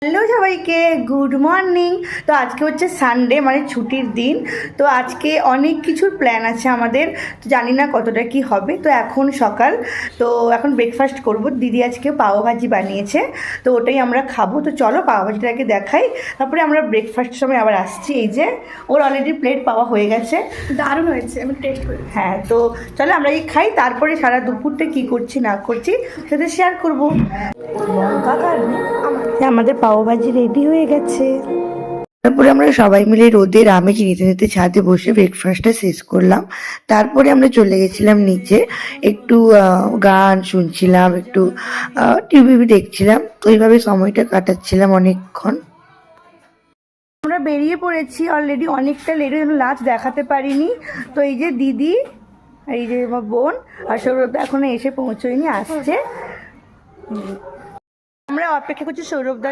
Hello সবাইকে, good morning. তো আজকে হচ্ছে সানডে, মানে ছুটির দিন। তো আজকে অনেক কিছুর প্ল্যান আছে আমাদের, তো জানি না কতটা কি হবে। তো এখন সকাল, তো এখন ব্রেকফাস্ট করব। দিদি আজকে পাওভাজি বানিয়েছে, তো ওটাই আমরা খাবো। তো চলো পাওভাজিটাকে দেখাই, তারপরে আমরা ব্রেকফাস্টের সময় আবার আসছি। এই যে ওর অলরেডি প্লেট পাওয়া হয়ে গেছে, দারুণ হয়েছে, আমি টেস্ট করি। হ্যাঁ, তো চলো আমরা এই খাই, তারপরে সারা দুপুরটা কি করছি না করছি সেটা শেয়ার করবো। আমাদের পাওভাজি রেডি হয়ে গেছে। তারপরে আমরা সবাই মিলে রোদের আমেজ নিতে নিতে ছাদে বসে ব্রেকফাস্টটা শেষ করলাম। তারপরে আমরা চলে গেছিলাম নিচে, একটু গান শুনছিলাম, একটু টিভি দেখছিলাম। তো এইভাবে সময়টা কাটাচ্ছিলাম অনেকক্ষণ। আমরা বেরিয়ে পড়েছি অলরেডি, অনেকটা লেট হয়ে লাস্ট দেখাতে পারিনি। তো এই যে দিদি, এই যে আমার বোন আর সৌরভদা এখনো এসে পৌঁছয়নি, আসছে। আমরা অপেক্ষা করছি সৌরভদা